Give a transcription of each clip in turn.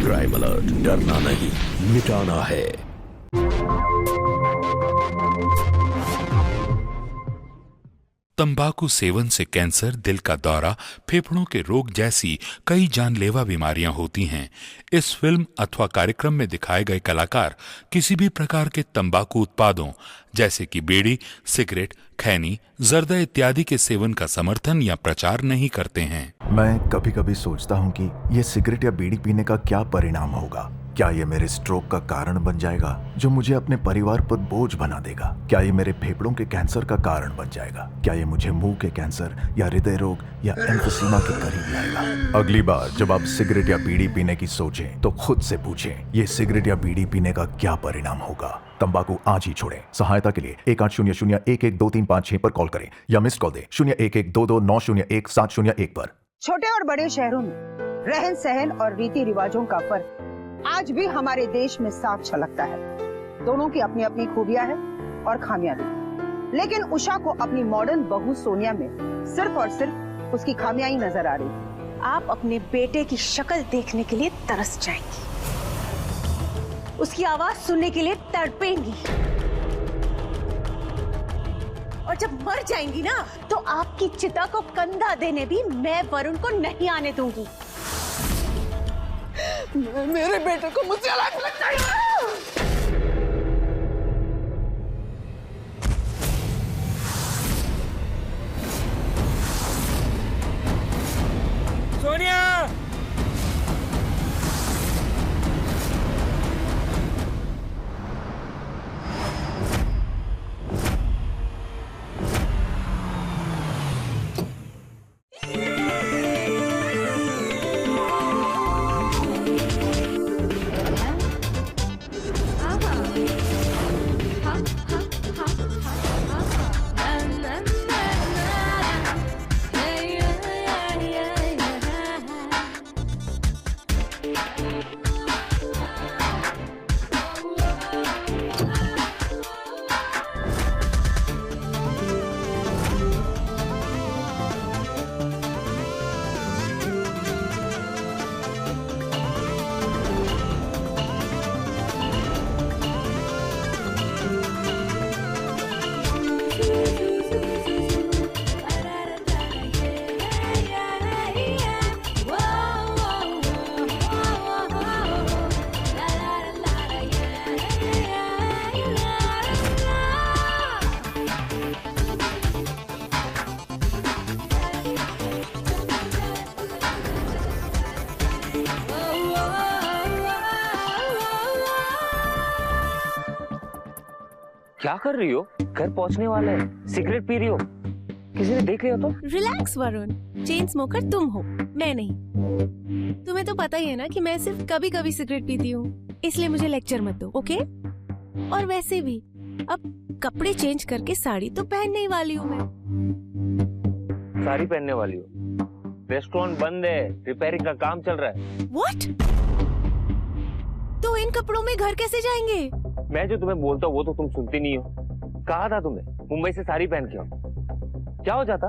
Crime alert, डरना नहीं, मिटाना है। तंबाकू सेवन से कैंसर, दिल का दौरा, फेफड़ों के रोग जैसी कई जानलेवा बीमारियां होती हैं। इस फिल्म अथवा कार्यक्रम में दिखाए गए कलाकार किसी भी प्रकार के तंबाकू उत्पादों जैसे कि बीड़ी, सिगरेट, खैनी, जर्दा इत्यादि के सेवन का समर्थन या प्रचार नहीं करते हैं। मैं कभी कभी सोचता हूँ कि ये सिगरेट या बीड़ी पीने का क्या परिणाम होगा। क्या ये मेरे स्ट्रोक का कारण बन जाएगा, जो मुझे अपने परिवार पर बोझ बना देगा? क्या ये मेरे फेफड़ों के कैंसर का कारण बन जाएगा? क्या ये मुझे मुंह के कैंसर या हृदय रोग या एम्फीसीमा के करीब लाएगा? अगली बार जब आप सिगरेट या बीड़ी पीने की सोचें तो खुद से पूछें, ये सिगरेट या बीड़ी पीने का क्या परिणाम होगा? तंबाकू आज ही छोड़ें। सहायता के लिए 1800-112356 पर कॉल करें या मिस्ड कॉल दें 01122901-701 पर। छोटे और बड़े शहरों में रहन सहन और रीति रिवाजों का फर्क आज भी हमारे देश में साफ झलकता है। दोनों की अपनी अपनी खूबियां हैं और खामियां भी, लेकिन उषा को अपनी मॉडर्न बहू सोनिया में सिर्फ और सिर्फ उसकी खामियां ही नजर आ रही। आप अपने बेटे की शक्ल देखने के लिए तरस जाएंगी, उसकी आवाज सुनने के लिए तड़पेंगी, और जब मर जाएंगी ना तो आपकी चिता को कंधा देने भी मैं वरुण को नहीं आने दूंगी। मेरे बेटे को मुझसे अलग लगता है। सोनिया, क्या कर रही हो? घर पहुंचने वाला है, सिगरेट पी रही हो, किसी ने देख लिया तो? रिलैक्स वरुण, चेन स्मोकर तुम हो, मैं नहीं। तुम्हें तो पता ही है ना कि मैं सिर्फ कभी कभी सिगरेट पीती हूँ, इसलिए मुझे लेक्चर मत दो, ओके? और वैसे भी अब कपड़े चेंज करके साड़ी तो पहनने ही वाली हूँ मैं। साड़ी पहनने वाली हो? रेस्टोरेंट बंद है, रिपेयरिंग का काम चल रहा है। व्हाट? तो इन कपड़ों में घर कैसे जाएंगे? मैं जो तुम्हें बोलता हूँ वो तो तुम सुनती नहीं हो। कहा था तुम्हें मुंबई से साड़ी पहन के आओ, क्या हो जाता?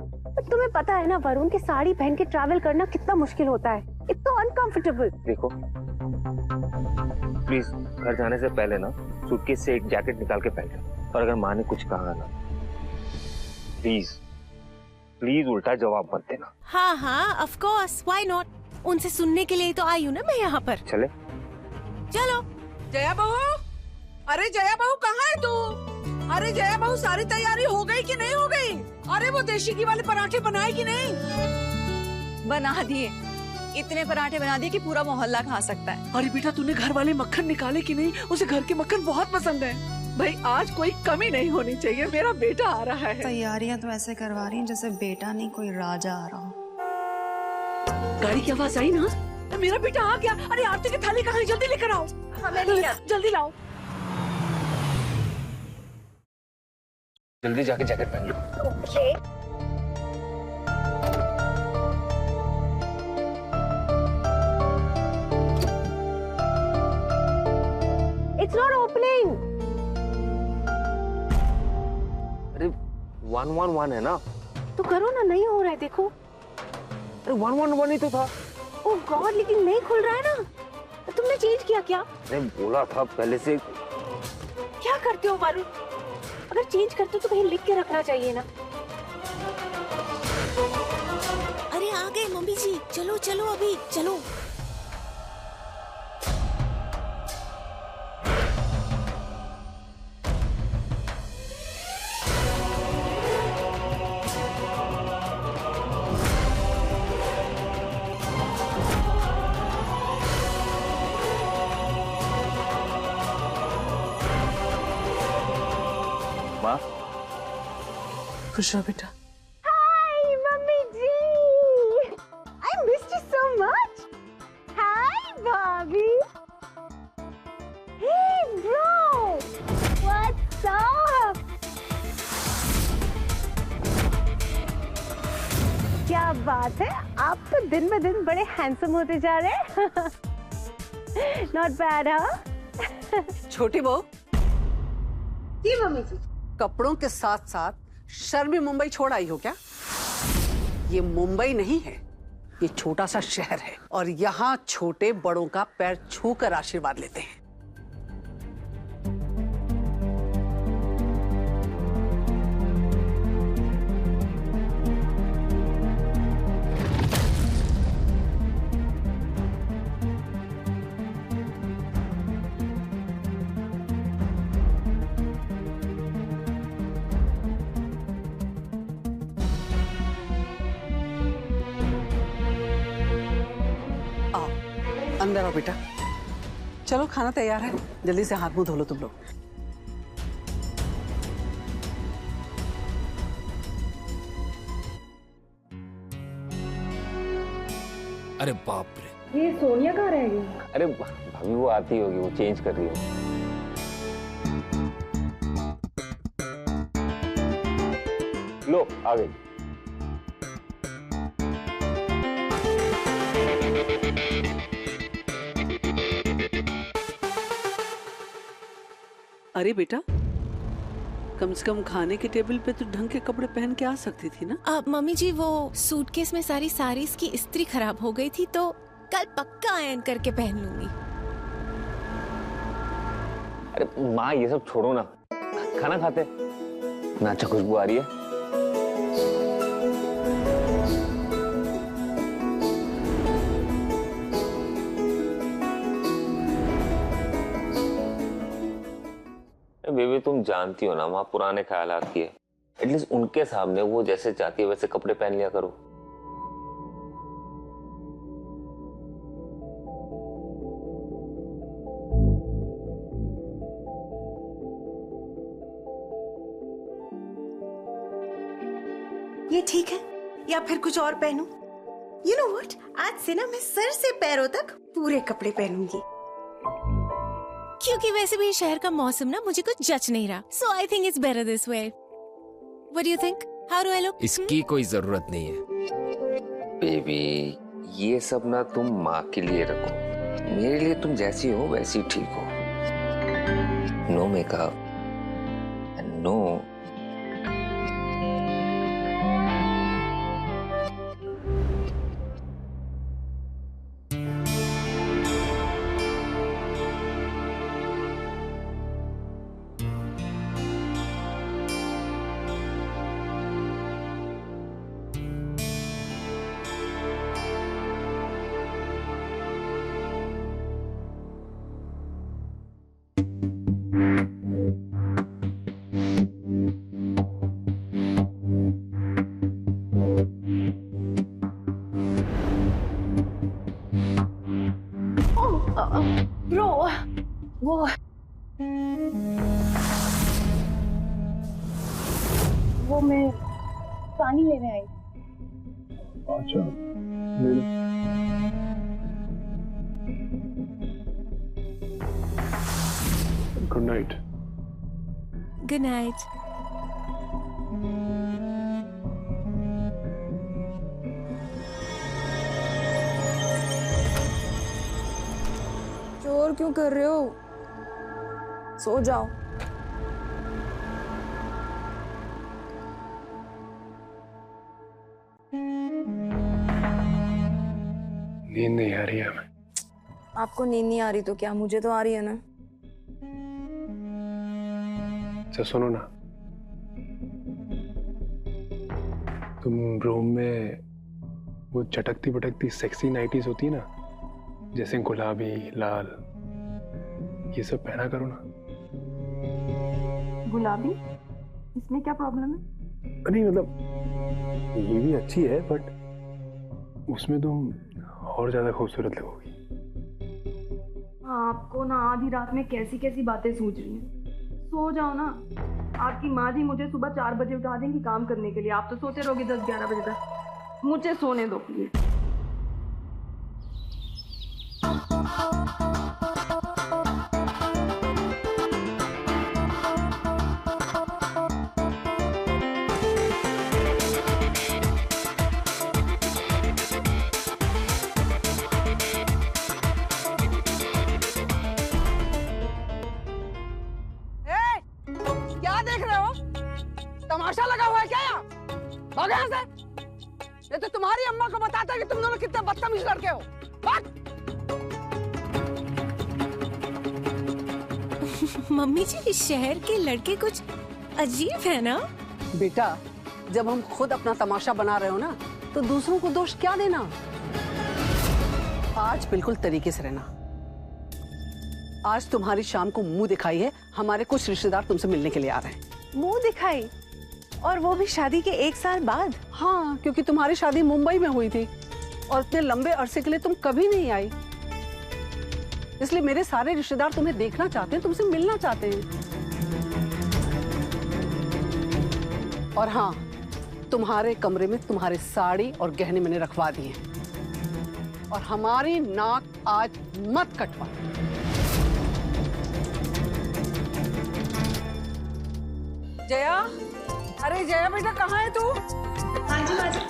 तुम्हें पता है ना वरुण कि साड़ी पहन के ट्रैवल करना कितना मुश्किल होता है, इतना अनकंफर्टेबल। देखो प्लीज, घर जाने से पहले ना सूटकेस से एक जैकेट निकाल के पहन लो, और अगर माँ ने कुछ कहा ना प्लीज प्लीज उल्टा जवाब मत देना। हाँ हाँ, ऑफ कोर्स, व्हाई नॉट? उनसे सुनने के लिए तो आई हूँ ना मैं यहाँ पर। चले? चलो। जया बहू, अरे जया बहू कहाँ है तू? अरे जया बहू, सारी तैयारी हो गई कि नहीं हो गई? अरे वो देशी घी वाले पराठे बनाए कि नहीं? बना दिए, इतने पराठे बना दिए कि पूरा मोहल्ला खा सकता है। अरे बेटा, तूने घर वाले मक्खन निकाले कि नहीं? उसे घर के मक्खन बहुत पसंद है। भाई आज कोई कमी नहीं होनी चाहिए, मेरा बेटा आ रहा है। तैयारियां तो ऐसे करवा रही हैं जैसे बेटा नहीं कोई राजा आ रहा हो। गाड़ी की आवाज आई ना, मेरा बेटा आ गया। अरे आरती की थाली कहाँ है? जल्दी लेकर आओ। जल्दी लाओ। जल्दी जाके जैकेट पहन लो। It's not opening. अरे 111 है ना? तो करो ना, नहीं हो रहा है, देखो। अरे 111 ही तो था। ओह गॉड, लेकिन नहीं खुल रहा है ना। तुमने चेंज किया क्या? मैंने बोला था पहले से। क्या करते हो वरुण? अगर चेंज करते हो तो कहीं लिख के रखना चाहिए ना। अरे आ गए मम्मी जी, चलो चलो अभी चलो। माँ, खुश रहो बेटा। Hi mummy ji, I missed you so much. Hi भाभी। Hey bro, what's up? क्या बात है, आप तो दिन ब दिन बड़े हैंडसम होते जा रहे हैं। Not bad, हाँ? छोटी बहू, जी मम्मी जी। कपड़ों के साथ साथ शर्मी मुंबई छोड़ आई हो क्या? ये मुंबई नहीं है, ये छोटा सा शहर है और यहाँ छोटे बड़ों का पैर छूकर आशीर्वाद लेते हैं। अंदर आओ बेटा, चलो खाना तैयार है, जल्दी से हाथ मुंह धो लो तुम लोग। अरे बाप रे, ये सोनिया कहाँ रह गई? अरे भाभी वो आती होगी, वो चेंज कर रही है। लो आ गई। अरे बेटा, कम से कम खाने के टेबल पे तो ढंग के कपड़े पहन के आ सकती थी ना। मम्मी जी वो सूटकेस में सारी साड़ीज की इस्त्री खराब हो गई थी तो कल पक्का आयरन करके पहन लूंगी। अरे माँ ये सब छोड़ो ना, खाना खाते। ना अच्छा खुशबू आ रही है। बेबी तुम जानती हो ना माँ पुराने ख्यालात की है। एटलीस्ट उनके सामने वो जैसे चाहती है वैसे कपड़े पहन लिया करो। ये ठीक है या फिर कुछ और पहनूं? You know what? आज से ना मैं सर से पैरों तक पूरे कपड़े पहनूंगी। क्योंकि वैसे भी शहर का मौसम ना मुझे कुछ जच नहीं रहा। So I think it's better this way. What do you think? How do I look? इसकी कोई जरूरत नहीं है। बेबी ये सब ना तुम माँ के लिए रखो, मेरे लिए तुम जैसी हो वैसी ठीक हो। No makeup and no Bro, वो मैं पानी लेने आई। अच्छा, गुड नाइट। Good night. शोर क्यों कर रहे हो? सो जाओ। नींद नहीं आ रही है हमें। आपको नींद नहीं आ रही तो क्या, मुझे तो आ रही है ना। अच्छा सुनो ना, तुम रूम में वो चटकती पटकती सेक्सी नाइटीज होती है ना, जैसे गुलाबी लाल, ये सब पहना करो ना। गुलाबी? इसमें क्या प्रॉब्लम है? नहीं मतलब ये भी अच्छी है, बट उसमें तुम और ज्यादा खूबसूरत लगोगी। आपको ना आधी रात में कैसी कैसी बातें सूझ रही हैं। सो जाओ ना। आपकी माँ जी मुझे सुबह 4 बजे उठा देंगी काम करने के लिए, आप तो सोते रहोगे 10-11 बजे तक। मुझे सोने दो प्लीज। क्या देख रहे हो? तमाशा लगा हुआ है क्या यहाँ? भागो यहाँ से। ये तो तुम्हारी अम्मा को बताता है कि तुम दोनों कितने बदतमीज लड़के हो। भाग। मम्मी जी, इस शहर के लड़के कुछ अजीब है ना? बेटा, जब हम खुद अपना तमाशा बना रहे हो ना, तो दूसरों को दोष क्या देना। आज बिल्कुल तरीके से रहना। आज तुम्हारी शाम को मुंह दिखाई है, हमारे कुछ रिश्तेदार तुमसे मिलने के लिए आ रहे हैं। मुंह दिखाई? और वो भी शादी के 1 साल बाद? हाँ, क्योंकि तुम्हारी शादी मुंबई में हुई थी और इतने लंबे अरसे के लिए तुम कभी नहीं आई, इसलिए मेरे सारे रिश्तेदार तुम्हें देखना चाहते हैं, तुमसे मिलना चाहते हैं। और हाँ, तुम्हारे कमरे में तुम्हारे साड़ी और गहने मैंने रखवा दिए, और हमारी नाक आज मत कटवा। जया, अरे जया बेटा, कहाँ है तू? हाँ जी माँ जी।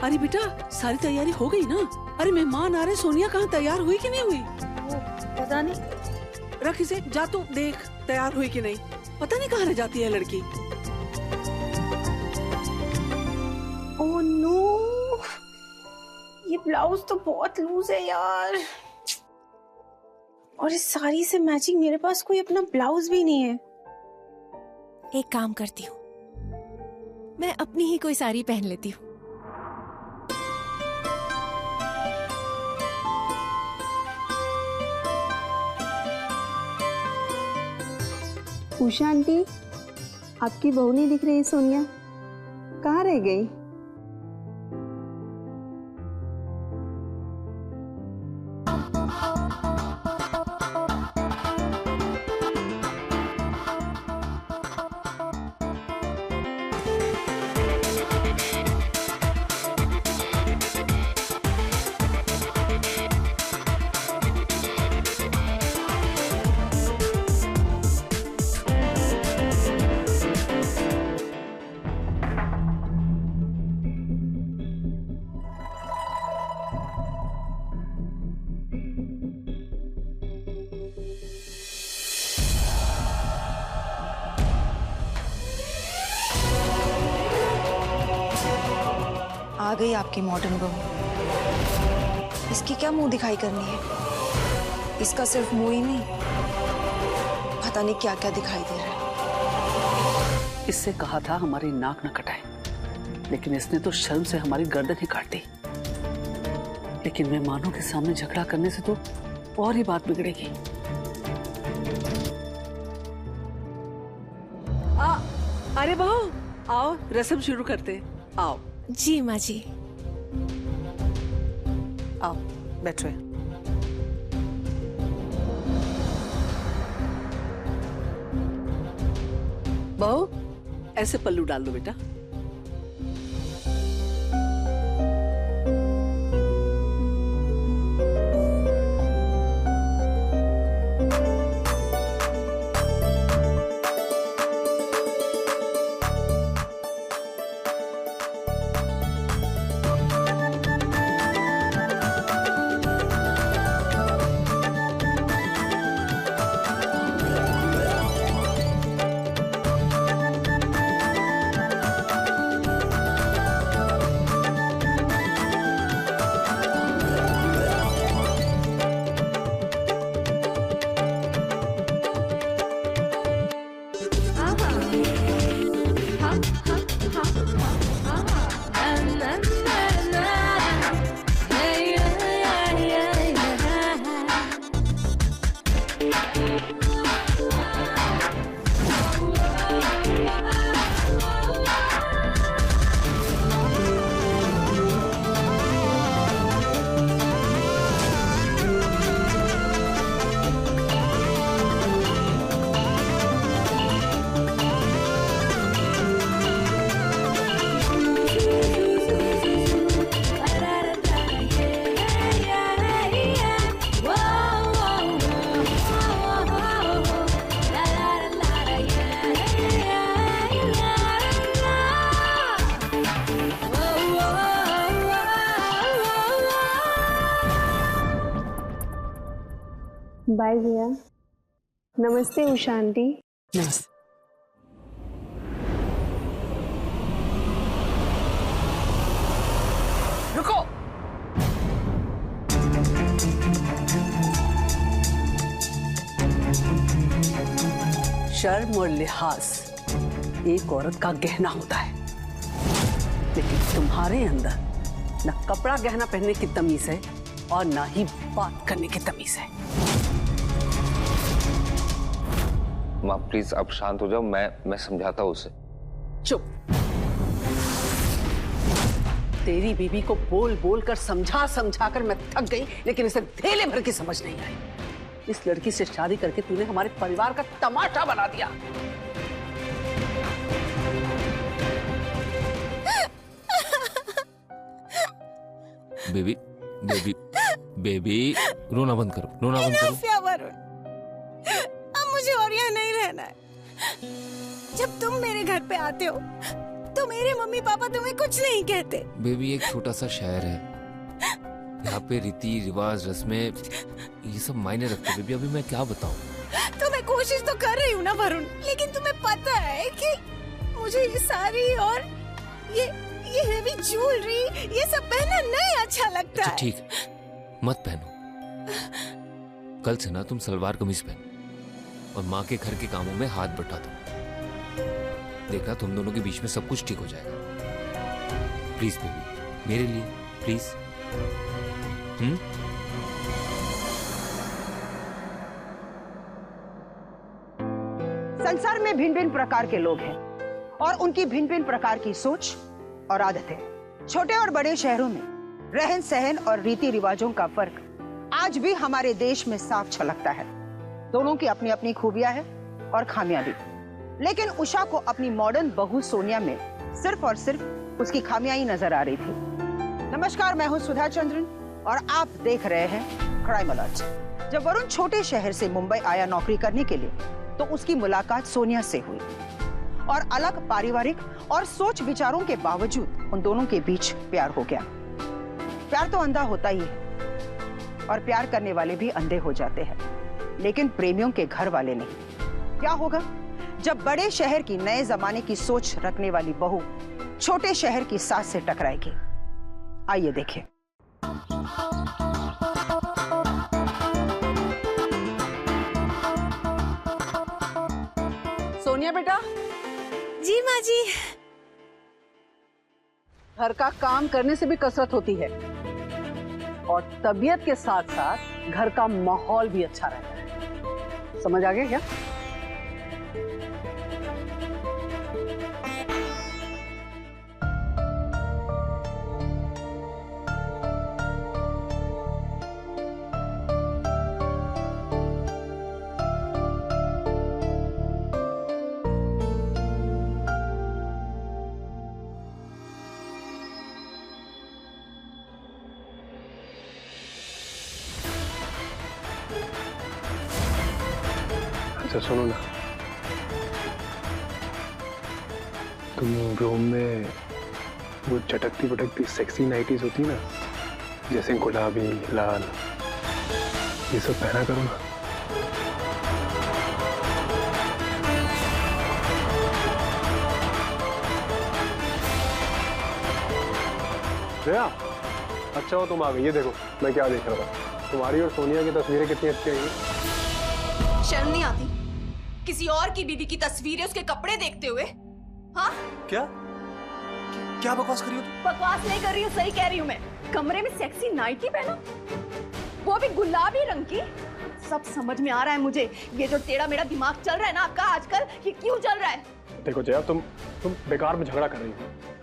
अरे बेटा, सारी तैयारी हो गई ना? अरे मेहमान आ रहे, सोनिया कहाँ तैयार हुई कि नहीं हुई? पता नहीं। रख इसे, जा तू देख तैयार हुई कि नहीं। पता नहीं कहाँ रह जाती है लड़की। ओह नो, ये ब्लाउज तो बहुत लूज है यार, और इस साड़ी से मैचिंग मेरे पास कोई अपना ब्लाउज भी नहीं है। एक काम करती हूँ, मैं अपनी ही कोई साड़ी पहन लेती हूँ। उषा आंटी, आपकी बहू नहीं दिख रही। सोनिया कहाँ रह गई? आ गई आपकी मॉडर्न बहू। इसकी क्या मुंह दिखाई करनी है? इसका सिर्फ मुंह ही नहीं, पता नहीं क्या क्या दिखाई दे रहा है। इससे कहा था हमारी नाक न कटाए, लेकिन इसने तो शर्म से हमारी गर्दन ही काट दी। लेकिन मेहमानों के सामने झगड़ा करने से तो और ही बात बिगड़ेगी। अरे बहू, आओ रस्म शुरू करते। आओ। जी माँ जी। आओ बैठो। बहू, ऐसे पल्लू डाल दो बेटा। बाय भैया। नमस्ते उषा आंटी। नमस्ते। रुको। शर्म और लिहाज एक औरत का गहना होता है, लेकिन तुम्हारे अंदर न कपड़ा गहना पहनने की तमीज है और ना ही बात करने की तमीज है। माँ प्लीज अब शांत हो जाओ, मैं समझाता हूँ उसे। चुप। तेरी बीबी को बोल बोल कर समझा समझा कर मैं थक गई, लेकिन इसे धेले भर की समझ नहीं आई। इस लड़की से शादी करके तूने हमारे परिवार का तमाशा बना दिया। बेबी बेबी बेबी, रोना बंद करो, रोना बंद करो। वरुण, अब मुझे और यहाँ नहीं रहना है। जब तुम मेरे घर पे आते हो तो मेरे मम्मी पापा तुम्हें कुछ नहीं कहते। बेबी एक छोटा सा शहर है, यहाँ पे रीति रिवाज रस्में ये सब मायने रखते। बेबी अभी मैं क्या बताऊँ। तो मैं कोशिश तो कर रही हूँ ना वरुण, लेकिन तुम्हें पता है कि मुझे ये साड़ी और ये हेवी ज्वेलरी ये सब पहनना नहीं अच्छा लगता है। ठीक, मत पहनो। कल से ना तुम सलवार कमीज पहनो और माँ के घर के कामों में हाथ बटा दो। देखना तुम दोनों के बीच में सब कुछ ठीक हो जाएगा। प्लीज बेबी, मेरे लिए प्लीज। संसार में भिन्न भिन्न प्रकार के लोग हैं और उनकी भिन्न भिन्न प्रकार की सोच और आदतें। छोटे और बड़े शहरों में रहन सहन और रीति रिवाजों का फर्क आज भी हमारे देश में साफ झलकता है। दोनों की अपनी अपनी खूबियां हैं और खामियां भी। लेकिन उषा को अपनी मॉडर्न बहू सोनिया में सिर्फ और सिर्फ उसकी खामियां ही नजर आ रही थी। नमस्कार, मैं हूं सुधा चंद्रन और आप देख रहे हैं क्राइम अलर्ट। जब वरुण छोटे शहर से मुंबई आया नौकरी करने के लिए, तो उसकी मुलाकात सोनिया से हुई और अलग पारिवारिक और सोच विचारों के बावजूद उन दोनों के बीच प्यार हो गया। प्यार तो अंधा होता ही है और प्यार करने वाले भी अंधे हो जाते हैं, लेकिन प्रेमियों के घर वाले नहीं। क्या होगा जब बड़े शहर की नए जमाने की सोच रखने वाली बहू छोटे शहर की सास से टकराएगी? आइए देखें। सोनिया बेटा। जी माँ जी। घर का काम करने से भी कसरत होती है और तबीयत के साथ साथ घर का माहौल भी अच्छा रहता है। समझ आ गया क्या? अच्छा सुनो ना, तुम रूम में वो चटकती पटकती सेक्सी नाइटीज होती ना, जैसे गुलाबी लाल, ये सब पहना करो ना। जया, अच्छा हो तुम आ गई। ये देखो मैं क्या देख रहा था, तुम्हारी और सोनिया की तस्वीरें कितनी अच्छी आई। शर्म नहीं आती? किसी और की बीवी की तस्वीरें उसके कपड़े देखते हुए? हाँ? क्या बकवास कर रही हो तुम? बकवास नहीं कर रही हूँ, सही कह रही हूँ मैं। कमरे में सेक्सी नाइटी पहना, वो भी गुलाबी रंग की। सब समझ में आ रहा है मुझे। ये जो टेढ़ा मेरा दिमाग चल रहा है ना आपका आजकल, ये क्यों चल रहा है? देखो जया, तुम बेकार में झगड़ा कर रही हो।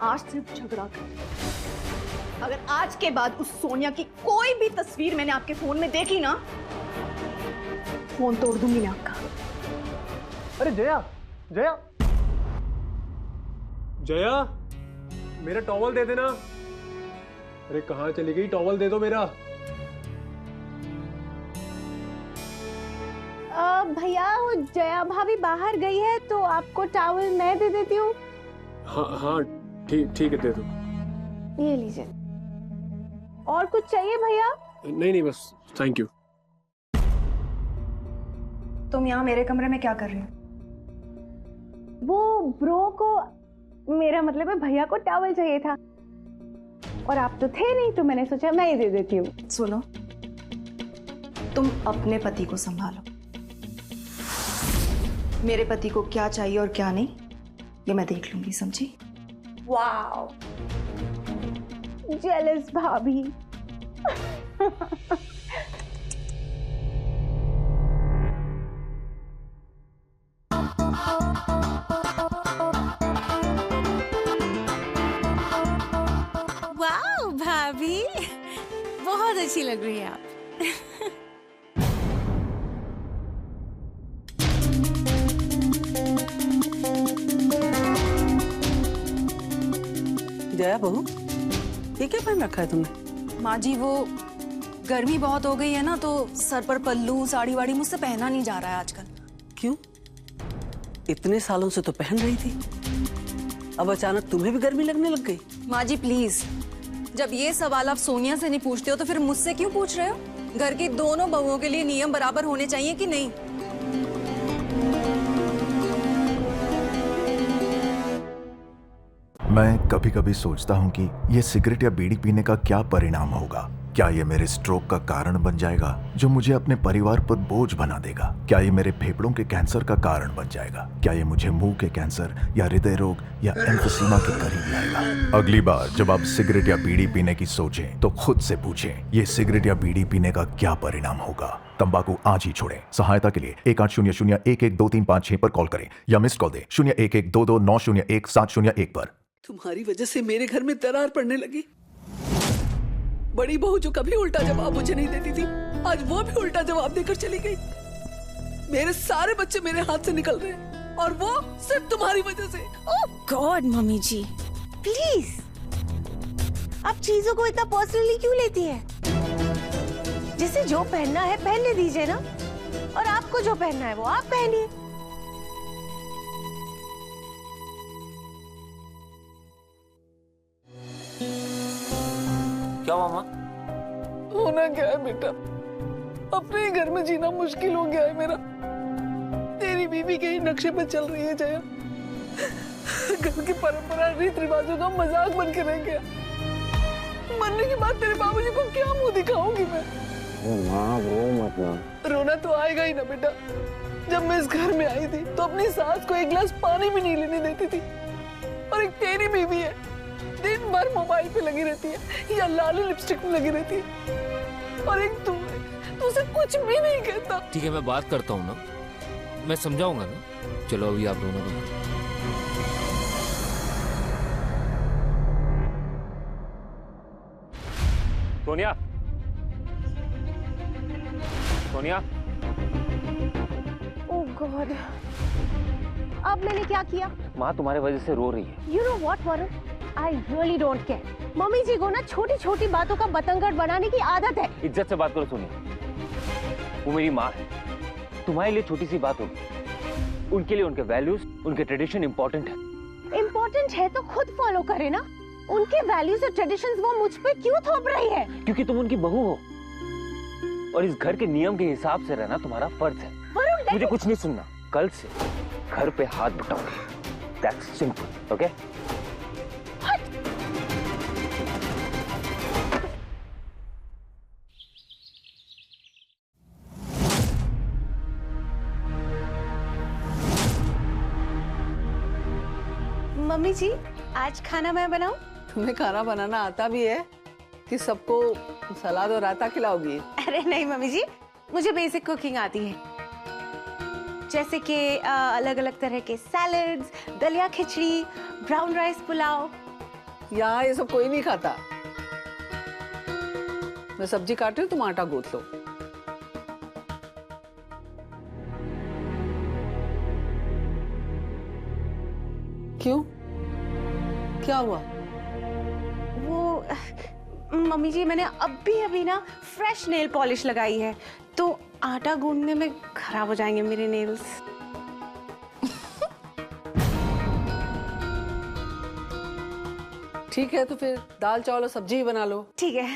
आज सिर्फ झगड़ा कर। अगर आज के बाद उस सोनिया की कोई भी तस्वीर मैंने आपके फोन में देखी ना, फोन तोड़ दूंगी मैं आपका। अरे जया, जया, जया, मेरा टॉवल दे देना। अरे कहाँ चली गई? टॉवल दे दो मेरा। भैया वो जया भाभी बाहर गई है तो आपको टॉवल मैं दे देती हूँ। हाँ ठीक है, दे दो। ये लीजिए। और कुछ चाहिए भैया? नहीं बस थैंक यू। तुम यहाँ मेरे कमरे में क्या कर रही हो? वो ब्रो को, मेरा मतलब है भैया को टॉवल चाहिए था और आप तो थे नहीं, तो मैंने सोचा मैं ही दे देती हूँ। सुनो, तुम अपने पति को संभालो। मेरे पति को क्या चाहिए और क्या नहीं ये मैं देख लूंगी, समझी? वाओ, जेलस भाभी। वाओ भाभी, बहुत अच्छी लग रही है आप। जया बहू, ये क्या पहन रखा है तुमने? माँ जी, वो गर्मी बहुत हो गई है ना, तो सर पर पल्लू साड़ी वाड़ी मुझसे पहना नहीं जा रहा है आजकल। क्यों? इतने सालों से तो पहन रही थी, अब अचानक तुम्हें भी गर्मी लगने लग गई? माँ जी प्लीज, जब ये सवाल आप सोनिया से नहीं पूछते हो तो फिर मुझसे क्यों पूछ रहे हो? घर की दोनों बहुओं के लिए नियम बराबर होने चाहिए कि नहीं? मैं कभी कभी सोचता हूँ कि ये सिगरेट या बीड़ी पीने का क्या परिणाम होगा। क्या ये मेरे स्ट्रोक का कारण बन जाएगा जो मुझे अपने परिवार पर बोझ बना देगा? क्या ये मेरे फेफड़ों के कैंसर का कारण बन जाएगा? क्या ये मुझे मुंह के कैंसर या हृदय रोग या एम्फीसीमा के करीब लाएगा? अगली बार जब आप सिगरेट या बीड़ी पीने की सोचें तो खुद से पूछें, ये सिगरेट या बीड़ी पीने का क्या परिणाम होगा? तंबाकू आज ही छोड़ें। सहायता के लिए 1800-112356 पर कॉल करें या मिस्ड कॉल दें 01122901-701 पर। तुम्हारी वजह से मेरे घर में दरार पड़ने लगी। बड़ी बहू जो कभी उल्टा जवाब मुझे नहीं देती थी, आज वो भी उल्टा जवाब देकर चली गई। मेरे सारे बच्चे मेरे हाथ से निकल रहे हैं और वो सिर्फ तुम्हारी वजह से। ओह गॉड मम्मी जी, प्लीज, आप चीजों को इतना पर्सनली क्यों लेती है? जिसे जो पहनना है पहनने दीजिए ना, और आपको जो पहनना है वो आप पहनिए। क्या मामा? होना क्या है बेटा, अपने ही घर में जीना मुश्किल हो गया है मेरा। तेरी बीवी के ही नक्शे पर चल रही है जया। घर की परंपरा रीत रिवाजों का मजाक बन के रह गया। मरने के बाद तेरे बाबूजी को क्या मुंह दिखाऊंगी मैं? माँ रो मत ना। रोना तो आएगा ही ना बेटा। जब मैं इस घर में आई थी तो अपनी सास को एक गिलास पानी भी नहीं लेने देती थी, और एक तेरी बीवी है दिन भर मोबाइल पे लगी रहती है या लाली लिपस्टिक में लगी रहती है, और एक तू उसे कुछ भी नहीं कहता। ठीक है, मैं बात करता हूँ ना, मैं समझाऊंगा ना। चलो अभी आप रोना बंद। सोनिया, सोनिया। ओह गॉड, अब मैंने क्या किया? माँ तुम्हारे वजह से रो रही है। You know what, Varun? I really don't care. Mummy ji को ना छोटी छोटी बातों का बतंगड़ बनाने की आदत है। इज्जत से बात करो सोनिया, वो मेरी माँ है। तुम्हारे लिए छोटी सी बात होगी, उनके लिए उनके वैल्यूज, उनके ट्रेडिशन इंपॉर्टेंट है। इम्पोर्टेंट है तो खुद फॉलो करे ना। उनके वैल्यूज और ट्रेडिशंस वो मुझ पे क्यों थोप रही है? क्योंकि तुम उनकी बहू हो और इस घर के नियम के हिसाब से रहना तुम्हारा फर्ज है। वरुण, मुझे कुछ नहीं सुनना। कल से घर पे हाथ बटाओगे। That's simple, okay? मम्मी जी, आज खाना मैं बनाऊं? तुम्हें खाना बनाना आता भी है कि सबको सलाद और रायता खिलाओगी? अरे नहीं मम्मी जी, मुझे बेसिक कुकिंग आती है, जैसे कि अलग अलग तरह के सैलड्स, दलिया खिचड़ी, ब्राउन राइस पुलाव। यहाँ ये सब कोई नहीं खाता। मैं सब्जी काट रही हूँ, तुम आटा गूंथ लो। क्यों, क्या हुआ? वो मम्मी जी, मैंने अभी ना फ्रेश नेल पॉलिश लगाई है, तो आटा गूंदने में खराब हो जाएंगे मेरे नेल्स। ठीक है, तो फिर दाल चावल और सब्जी ही बना लो। ठीक है।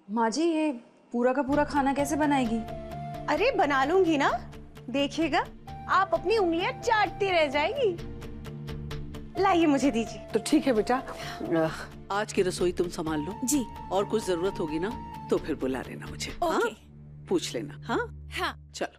माँ जी, ये पूरा का पूरा खाना कैसे बनाएगी? अरे बना लूंगी ना, देखिएगा आप अपनी उंगलियां चाटती रह जाएगी। लाइए मुझे दीजिए। तो ठीक है बेटा, आज की रसोई तुम संभाल लो जी। और कुछ जरूरत होगी ना तो फिर बुला लेना मुझे। ओके। हाँ? पूछ लेना। हाँ हाँ। चलो।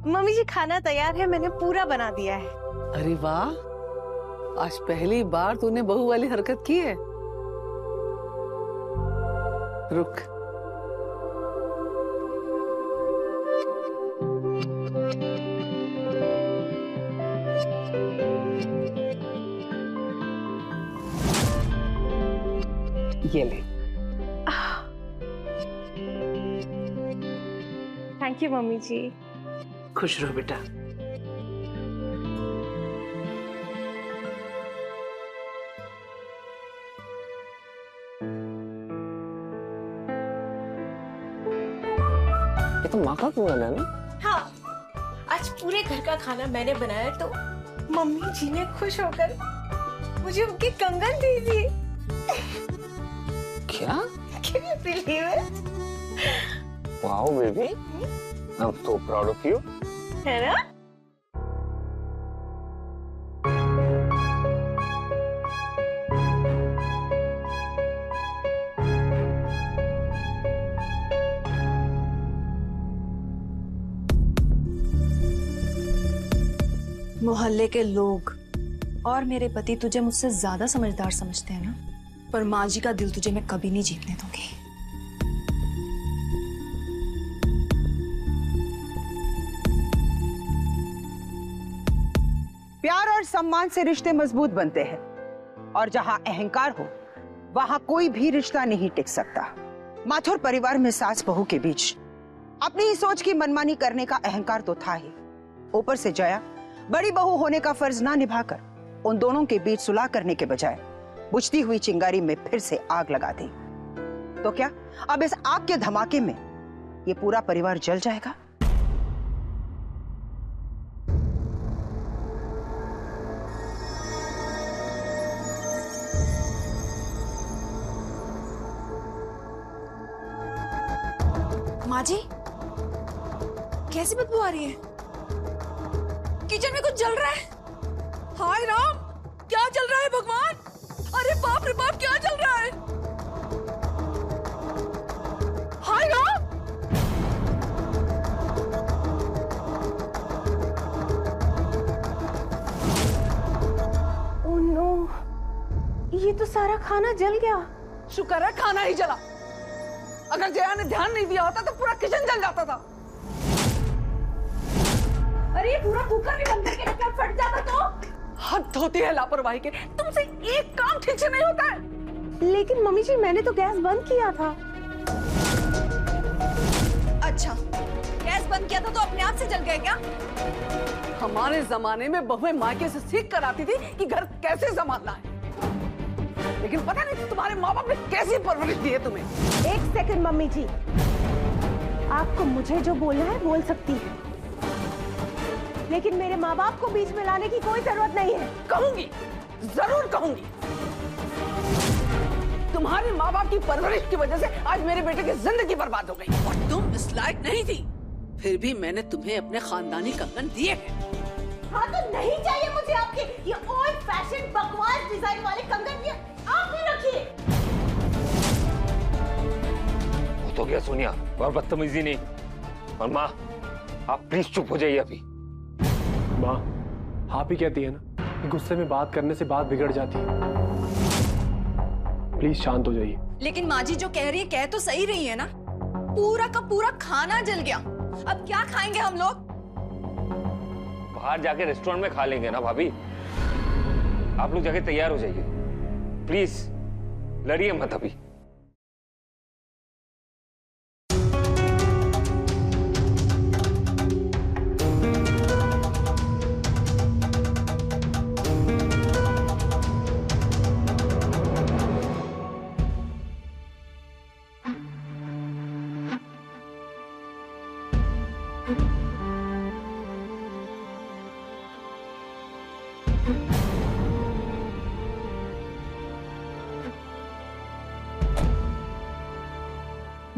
मम्मी जी खाना तैयार है, मैंने पूरा बना दिया है। अरे वाह, आज पहली बार तूने बहू वाली हरकत की है। रुक। ये ले। थैंक यू मम्मी जी। खुश रहो बेटा। ये तो माँ का खाना है ना? हाँ, आज पूरे घर का खाना मैंने बनाया तो मम्मी जी ने खुश होकर मुझे उनके कंगन दे दिए। क्या? Can you believe it? Wow, baby. I'm so proud of you. है ना? मोहल्ले के लोग और मेरे पति तुझे मुझसे ज्यादा समझदार समझते हैं ना, पर माँ जी का दिल तुझे मैं कभी नहीं जीतने दूंगी। प्यार और सम्मान से रिश्ते मजबूत बनते हैं और जहां अहंकार हो वहां कोई भी रिश्ता नहीं टिक सकता। माथुर परिवार में सास बहू के बीच अपनी ही सोच की मनमानी करने का अहंकार तो था ही, ऊपर से जया बड़ी बहू होने का फर्ज ना निभाकर उन दोनों के बीच सुलह करने के बजाय बुझती हुई चिंगारी में फिर से आग लगा दी। तो क्या अब इस आग के धमाके में ये पूरा परिवार जल जाएगा? माँ जी, कैसी बदबू आ रही है? किचन में कुछ जल रहा है। हाय राम, क्या जल रहा है भगवान? अरे बाप रे बाप, क्या जल रहा है? हाय राम! ओह नो, ये तो सारा खाना जल गया। शुक्र है खाना ही जला, अगर जया ने ध्यान नहीं दिया होता तो पूरा किचन जल जाता था। अरे पूरा कुकर भी बंद करके रखा, फट जाता तो। हद होती है लापरवाही के, तुमसे एक काम ठीक से नहीं होता है। लेकिन मम्मी जी मैंने तो गैस बंद किया था। अच्छा, गैस बंद किया था तो अपने आप से जल गए क्या? हमारे जमाने में बहुएं मायके से सीख कर आती थी कि घर कैसे संभालना है, लेकिन पता नहीं तुम्हारे माँ बाप ने कैसी परवरिश दी है तुम्हें। एक सेकंड मम्मी जी, आपको मुझे जो बोलना है बोल सकती है, लेकिन मेरे माँ बाप को बीच में लाने की कोई जरूरत नहीं है। कहूंगी, जरूर कहूंगी। तुम्हारे माँ बाप की परवरिश की वजह से आज मेरे बेटे की जिंदगी बर्बाद हो गई और तुम इस लायक नहीं थी, फिर भी मैंने तुम्हें अपने खानदानी कंगन दिए हैं। हाँ तो नहीं चाहिए मुझे आपके ये ओल्ड फैशन बकवास डिजाइन वाले कंगन, ये आप ही रखिए। वो तो क्या सोनिया, और बदतमीजी नहीं। और माँ, आप प्लीज चुप हो जाइए अभी। माँ, आप ही कहती है ना कि गुस्से में बात करने से बात बिगड़ जाती है। प्लीज शांत हो जाइए। लेकिन माँ जी जो कह रही है कह तो सही रही है ना, पूरा का पूरा खाना जल गया। अब क्या खाएंगे हम लोग? बाहर जाके रेस्टोरेंट में खा लेंगे ना भाभी। आप लोग जाके तैयार हो जाइए प्लीज, लड़िए मत अभी।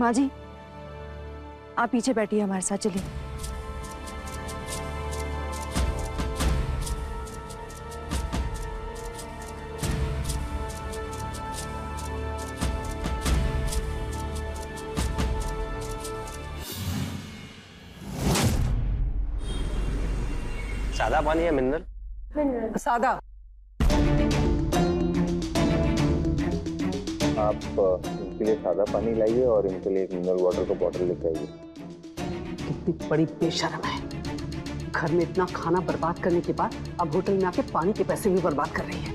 माँ जी, आप पीछे बैठिए हमारे साथ, चलिए। सादा पानी या मिनरल? सादा। आप इनके लिए सादा पानी लाइए और इनके लिए एक मिनरल वाटर का बॉटल लेकर आइए। कितनी बड़ी बेशर्म है, घर में इतना खाना बर्बाद करने के बाद अब होटल में आके पानी के पैसे भी बर्बाद कर रही है।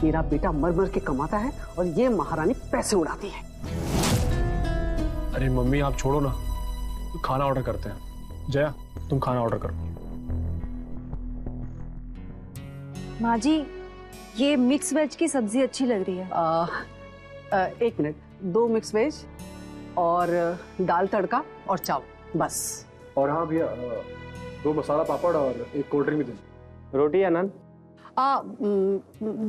मेरा बेटा मर मर के कमाता है और ये महारानी पैसे उड़ाती है। अरे मम्मी आप छोड़ो ना, खाना ऑर्डर करते हैं। जया तुम खाना ऑर्डर करो। माँ जी, ये मिक्स वेज की सब्जी अच्छी लग रही है। 1 मिनट, 2 मिक्स वेज और दाल तड़का और चावल, बस। और हाँ भैया, 2 मसाला पापड़ और 1 कोल्ड ड्रिंक भी दीजिए। रोटी या नान?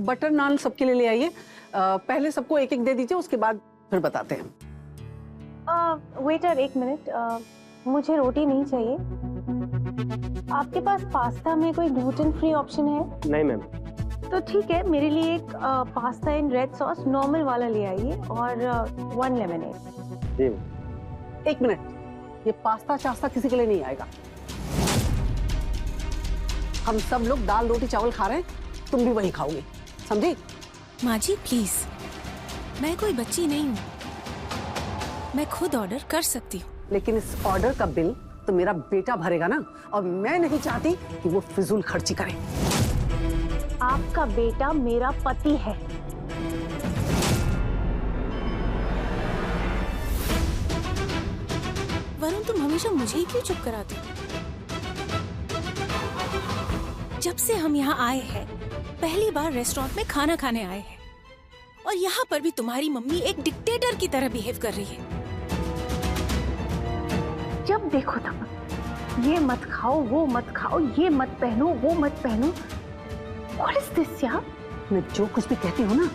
बटर नान सबके लिए ले आइए। पहले सबको 1-1 दे दीजिए, उसके बाद फिर बताते हैं। वेटर 1 मिनट, मुझे रोटी नहीं चाहिए। आपके पास पास्ता में कोई ग्लूटेन फ्री ऑप्शन है? नहीं मैम। तो ठीक है, मेरे लिए एक pasta in red sauce normal वाला ले आइए और 1 लेमनेड। जी। 1 मिनट, ये पास्ता चास्ता किसी के लिए नहीं आएगा। हम सब लोग दाल रोटी चावल खा रहे हैं, तुम भी वही खाओगे, समझी? माँ जी प्लीज, मैं कोई बच्ची नहीं हूँ, मैं खुद ऑर्डर कर सकती हूँ। लेकिन इस ऑर्डर का बिल तो मेरा बेटा भरेगा ना, और मैं नहीं चाहती कि वो फिजूल खर्ची करे। आपका बेटा मेरा पति है। वरुण, तुम हमेशा मुझे ही क्यों चुप कराते हो? जब से हम यहाँ आए हैं, पहली बार रेस्टोरेंट में खाना खाने आए हैं, और यहाँ पर भी तुम्हारी मम्मी एक डिक्टेटर की तरह बिहेव कर रही है। जब देखो तब ये मत खाओ, वो मत खाओ, ये मत पहनो, वो मत पहनो। What is this यार? मैं जो कुछ भी कहती हूँ ना,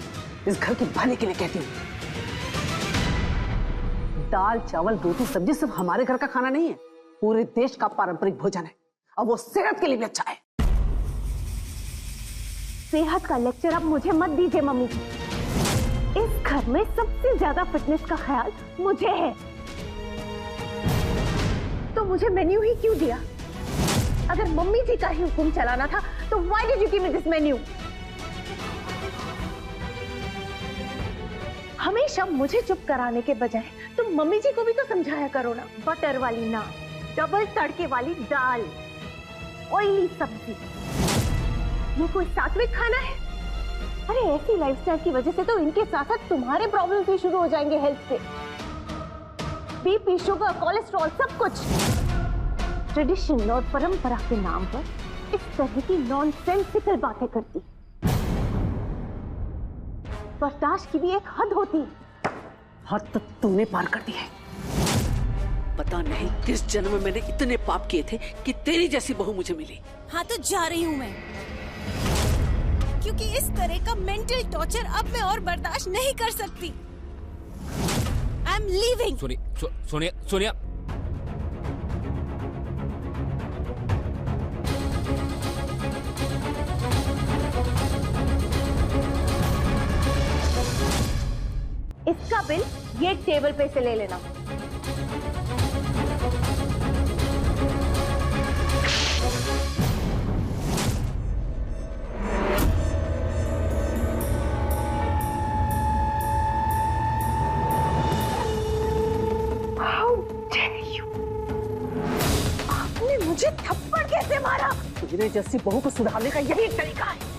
इस घर के भले के लिए कहती हूँ। दाल चावल रोटी सब्जी सिर्फ हमारे घर का खाना नहीं है, पूरे देश का पारंपरिक भोजन है, और वो सेहत के लिए भी अच्छा है। सेहत का लेक्चर अब मुझे मत दीजिए मम्मी जी। इस घर में सबसे ज्यादा फिटनेस का ख्याल मुझे है, तो मुझे मेन्यू ही क्यों दिया? अगर मम्मी जी का ही हुक्म चलाना था तो why did you give me this menu? हमेशा मुझे चुप कराने के बजाय तुम मम्मी जी को भी तो समझाया करो ना। बटर वाली नान, डबल तड़के वाली दाल, ऑयली सब्जी, ये कोई सात्विक खाना है? अरे ऐसी लाइफस्टाइल की वजह से तो इनके साथ साथ तुम्हारे प्रॉब्लम्स भी शुरू हो जाएंगे हेल्थ के। बीपी, शुगर, कोलेस्ट्रॉल, सब कुछ। ट्रेडिशन और परंपरा के नाम पर इस तरह की नॉनसेंसिकल बातें करती। बर्दाश्त की भी एक हद होती है। हद तो तूने पार कर दी है। पता नहीं किस जन्म में मैंने इतने पाप किए थे कि तेरी जैसी बहू मुझे मिली। हाँ तो जा रही हूँ मैं, क्योंकि इस तरह का मेंटल टॉर्चर अब मैं और बर्दाश्त नहीं कर सकती। I am leaving. सोनिया, इसका बिल ये टेबल पे से ले लेना। How dare you? आपने मुझे थप्पड़ कैसे मारा? तेरे जैसी बहू को सुधारने का यही एक तरीका है।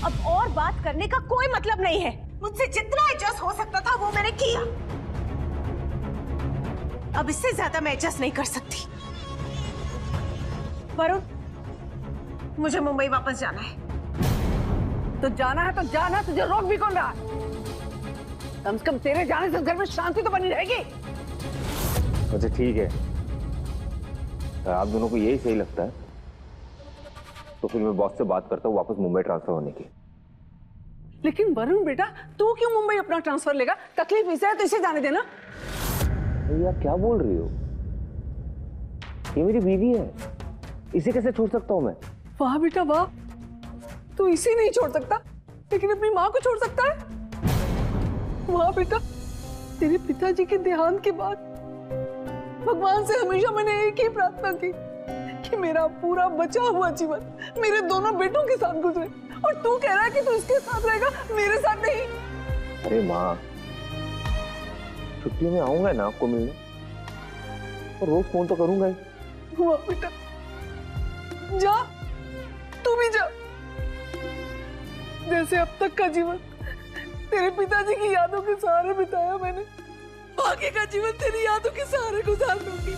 अब और बात करने का कोई मतलब नहीं है। मुझसे जितना एडजस्ट हो सकता था वो मैंने किया। अब इससे ज्यादा मैं एडजस्ट नहीं कर सकती। वरुण, मुझे मुंबई वापस जाना है। तो जाना है तो जाना, तुझे रोक भी कौन रहा? कम से कम तेरे जाने से घर में शांति तो बनी रहेगी। अच्छा ठीक है, अगर आप दोनों को यही सही लगता है तो फिर मैं बॉस से बात करता हूँ वापस मुंबई ट्रांसफर होने की। लेकिन वरुण बेटा, तू क्यों मुंबई अपना ट्रांसफर लेगा? तकलीफ इसे है तो इसे जाने देना। भैया क्या बोल रही हो? ये मेरी बीवी है, इसे कैसे छोड़ सकता हूँ मैं? वाह बेटा वाह, तू इसे नहीं छोड़ सकता लेकिन अपनी माँ को छोड़ सकता है। वाह बेटा, तेरे पिताजी के देहांत के बाद भगवान से हमेशा मैंने एक ही प्रार्थना की कि मेरा पूरा बचा हुआ जीवन मेरे दोनों बेटों के साथ गुजरे, और तू कह रहा है कि तू इसके साथ रहेगा, मेरे साथ नहीं। अरे माँ, छुट्टियों में आऊंगा ना आपको मिलने, और रोज फोन तो करूंगा ही। वाह बेटा, जा, तू भी जा। जैसे अब तक का जीवन तेरे पिताजी की यादों के सहारे बिताया मैंने, आगे का जीवन तेरी यादों के सहारे गुजार लूंगी।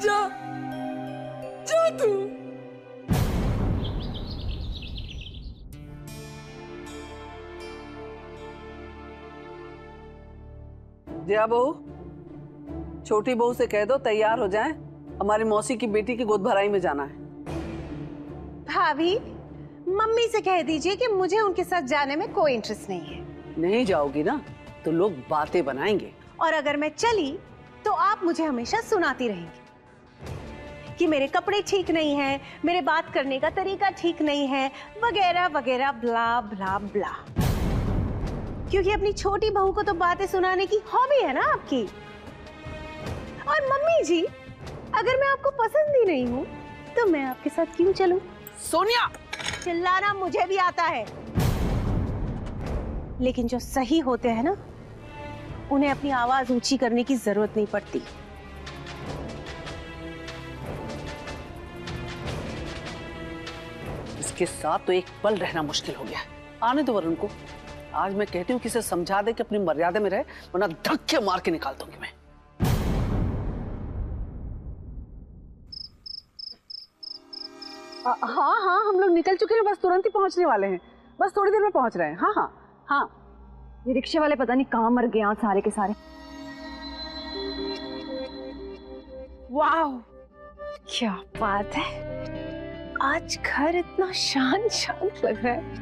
जा, जा तू। जया बहू, छोटी बहू से कह दो तैयार हो जाएं, हमारी मौसी की बेटी की गोद भराई में जाना है। भाभी, मम्मी से कह दीजिए कि मुझे उनके साथ जाने में कोई इंटरेस्ट नहीं है। नहीं जाओगी ना तो लोग बातें बनाएंगे, और अगर मैं चली तो आप मुझे हमेशा सुनाती रहेंगी कि मेरे कपड़े ठीक नहीं हैं, मेरे बात करने का तरीका ठीक नहीं है, वगैरह वगैरह, ब्ला ब्ला ब्ला। क्योंकि अपनी छोटी बहू को तो बातें सुनाने की हॉबी है ना आपकी। और मम्मी जी, अगर मैं आपको पसंद ही नहीं हूँ तो मैं आपके साथ क्यों चलूं? सोनिया, चिल्लाना मुझे भी आता है, लेकिन जो सही होते हैं ना, उन्हें अपनी आवाज ऊंची करने की जरूरत नहीं पड़ती। इसके साथ तो एक पल रहना मुश्किल हो गया है। आने दो वरुण को, आज मैं कहती हूँ कि इसे समझा दे कि अपनी मर्यादा में रहे, वरना धक्के मार के निकाल दूंगी मैं। हाँ हाँ, हम लोग निकल चुके हैं, बस तुरंत ही पहुंचने वाले हैं, बस थोड़ी देर में पहुंच रहे हैं। हाँ हाँ हाँ। ये रिक्शे वाले पता नहीं कहाँ मर गए यहाँ सारे के सारे। वाह, क्या बात है, आज घर इतना शांत शांत लग रहा है।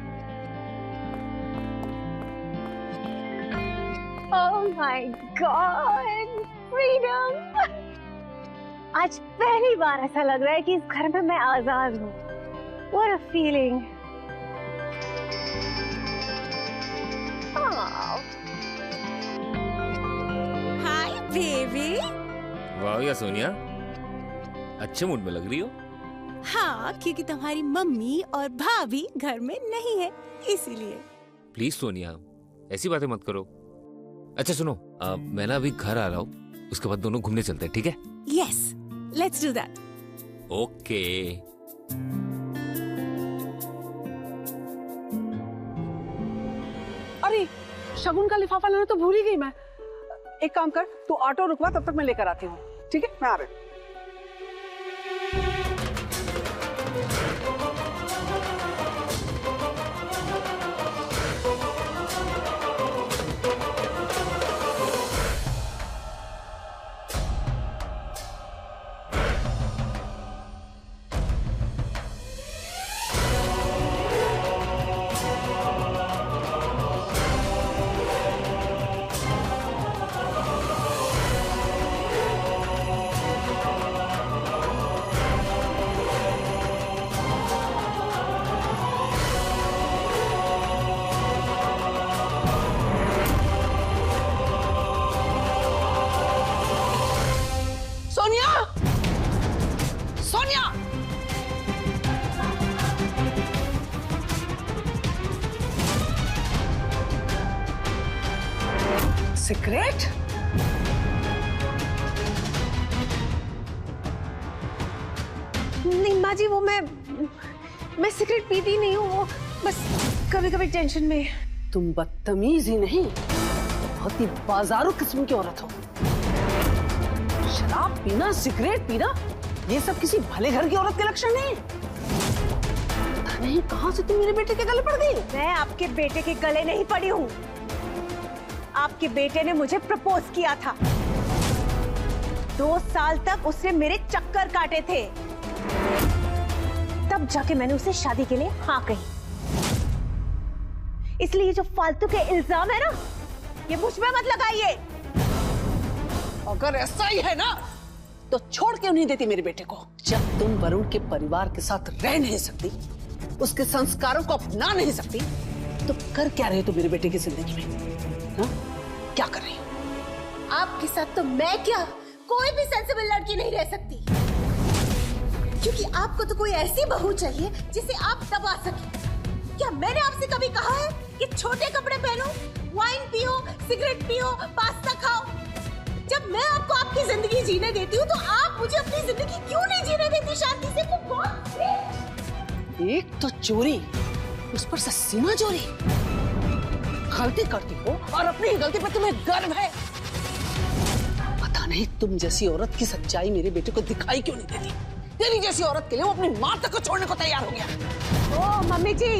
Oh my God, freedom! आज पहली बार ऐसा लग रहा है कि इस घर में मैं आजाद हूँ। What a feeling! Hi baby. वाह या सोनिया, अच्छे मूड में लग रही हो। हाँ, क्योंकि तुम्हारी मम्मी और भाभी घर में नहीं है, इसीलिए। प्लीज सोनिया, ऐसी बातें मत करो। अच्छा सुनो, मैं ना अभी घर आ रहा हूँ, उसके बाद दोनों घूमने चलते हैं, ठीक है? Yes, let's do that. Okay. अरे, शगुन का लिफाफा लाना तो भूल ही गई मैं। एक काम कर, तू ऑटो रुकवा, तब तक मैं लेकर आती हूँ। ठीक है, मैं आ रही हूँ। सिगरेट? नहीं माँ जी, वो मैं सिगरेट पीती नहीं हूँ, वो बस कभी कभी टेंशन में। तुम बदतमीज ही नहीं, बहुत ही बाजारू किस्म की औरत हो। शराब पीना, सिगरेट पीना, ये सब किसी भले घर की औरत के लक्षण नहीं। पता नहीं कहाँ से तुम मेरे बेटे के गले पड़ गई। मैं आपके बेटे के गले नहीं पड़ी हूँ, आपके बेटे ने मुझे प्रपोज किया था। 2 साल तक उसने मेरे चक्कर काटे थे, तब जाके मैंने उसे शादी के लिए हाँ कही। इसलिए ये जो फालतू के इल्जाम है ना, ये मुझ पे मत लगाइए। अगर ऐसा ही है ना तो छोड़ क्यों नहीं देती मेरे बेटे को? जब तुम वरुण के परिवार के साथ रह नहीं सकती, उसके संस्कारों को अपना नहीं सकती, तो कर क्या रहे हो मेरे बेटे की जिंदगी में? हा? क्या कर रही हो? आपके साथ तो मैं क्या, कोई भी सेंसिबल लड़की नहीं रह सकती, क्योंकि आपको तो कोई ऐसी बहू चाहिए जिसे आप दबा सके। क्या मैंने आपसे कभी कहा है कि छोटे कपड़े पहनो, वाइन पियो, सिगरेट पियो, पास्ता खाओ? जब मैं आपको आपकी जिंदगी जीने देती हूँ, तो आप मुझे अपनी जिंदगी क्यों नहीं जीने देती शांति से? एक तो चोरी, उस पर से सीमा चोरी। गलती करती हो और अपनी गलती पर तुम्हें गर्व है। पता नहीं तुम जैसी औरत की सच्चाई मेरे बेटे को दिखाई क्यों नहीं देती। तेरी जैसी औरत के लिए वो अपनी मां तक को छोड़ने को तैयार हो गया। ओ मम्मी जी,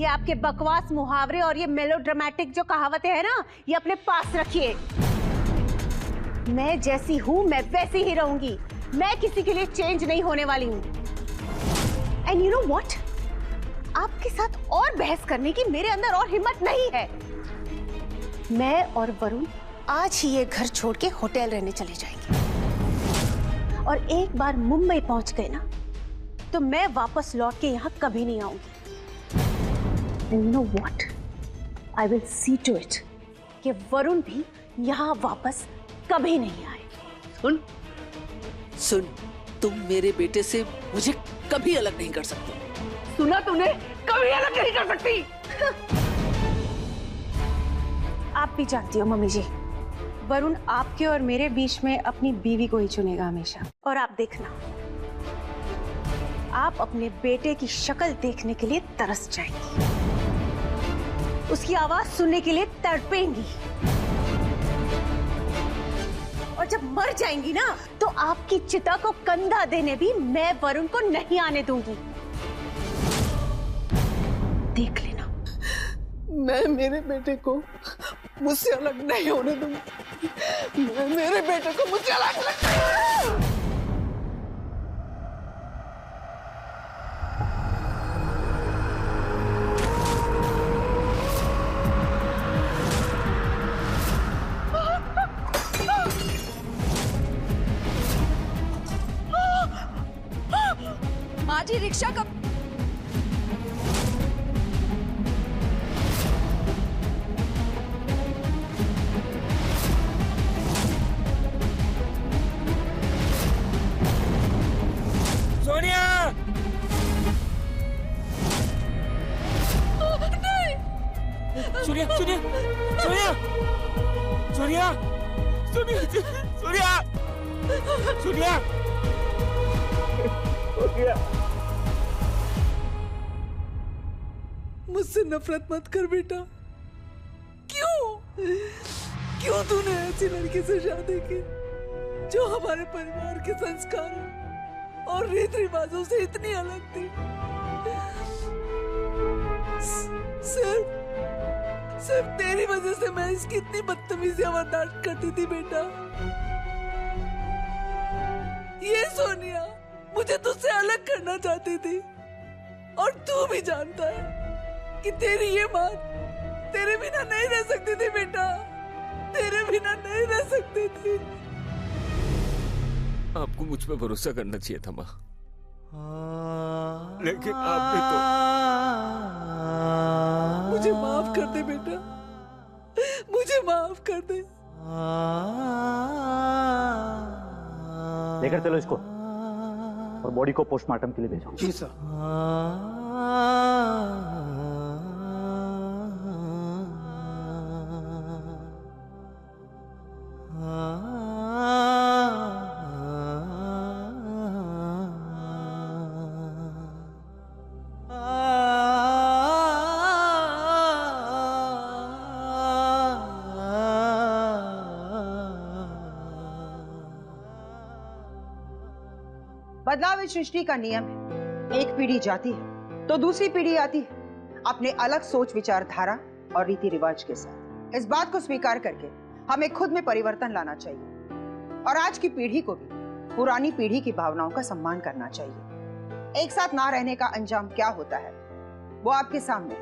ये आपके बकवास मुहावरे और ये मेलोड्रामेटिक जो कहावतें हैं ना, ये अपने पास रखिए। मैं जैसी हूँ मैं वैसी ही रहूंगी। मैं किसी के लिए चेंज नहीं होने वाली हूँ। एंड यू नो व्हाट, आपके साथ और बहस करने की मेरे अंदर और हिम्मत नहीं है। मैं और वरुण आज ही ये घर छोड़ के होटल रहने चले जाएंगे, और एक बार मुंबई पहुंच गए ना, तो मैं वापस लौट के यहाँ कभी नहीं आऊंगी। And you know what? I will see to it कि वरुण भी यहाँ वापस कभी नहीं आए। सुन, सुन, तुम मेरे बेटे से मुझे कभी अलग नहीं कर सकती। सुना तूने? कभी अलग नहीं कर सकती। आप भी जानती हो मम्मी जी, वरुण आपके और मेरे बीच में अपनी बीवी को ही चुनेगा हमेशा। और आप देखना, आप अपने बेटे की शक्ल देखने के लिए तरस जाएंगी, उसकी आवाज सुनने के लिए तड़पेंगी, और जब मर जाएंगी ना, तो आपकी चिता को कंधा देने भी मैं वरुण को नहीं आने दूंगी। देख लेना। मैं मेरे बेटे को मुझसे अलग नहीं होने दूंगी। मैं मेरे बेटे को मुझसे अलग नहीं। माँ जी, रिक्शा कब? सोनिया! नहीं! सोनिया! सोनिया! सोनिया! सोनिया! सोनिया! सोनिया! सोनिया! सोनिया! मुझसे नफरत मत कर बेटा। क्यों? क्यों तूने ऐसी लड़की से शादी की जो हमारे परिवार के संस्कारों और रीति रिवाजों से इतनी अलग थी? सिर्फ तेरी वजह से मैं इसकी इतनी बदतमीजी बर्दाश्त करती थी बेटा। ये सोनिया मुझे तुझसे अलग करना चाहती थी, और तू भी जानता है कि तेरी ये बात तेरे बिना नहीं रह सकती थी बेटा, तेरे बिना नहीं रह सकती थी। आपको मुझ पे भरोसा करना चाहिए था माँ, लेकिन आपने तो। मुझे माफ कर दे बेटा, मुझे माफ कर दे। लेकर चलो इसको और बॉडी को पोस्टमार्टम के लिए भेजो। जी सर। बदलाव इस सृष्टि का नियम है। एक पीढ़ी जाती है तो दूसरी पीढ़ी आती है अपने अलग सोच विचारधारा और रीति रिवाज के साथ। इस बात को स्वीकार करके हमें खुद में परिवर्तन लाना चाहिए और आज की पीढ़ी को भी पुरानी पीढ़ी की भावनाओं का सम्मान करना चाहिए। एक साथ ना रहने का अंजाम क्या होता है वो आपके सामने।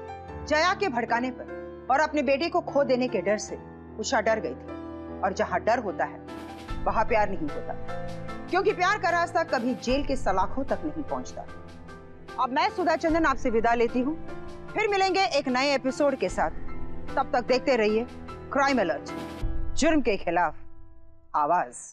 जया के भड़काने पर और अपने बेटे को खो देने के डर से उषा डर गई थी, और जहां डर होता है वहां प्यार नहीं होता, क्योंकि प्यार का रास्ता कभी जेल के सलाखों तक नहीं पहुंचता। अब मैं सुधा चंदन आपसे विदा लेती हूँ, फिर मिलेंगे एक नए एपिसोड के साथ। तब तक देखते रहिए क्राइम अलर्ट, जुर्म के खिलाफ आवाज।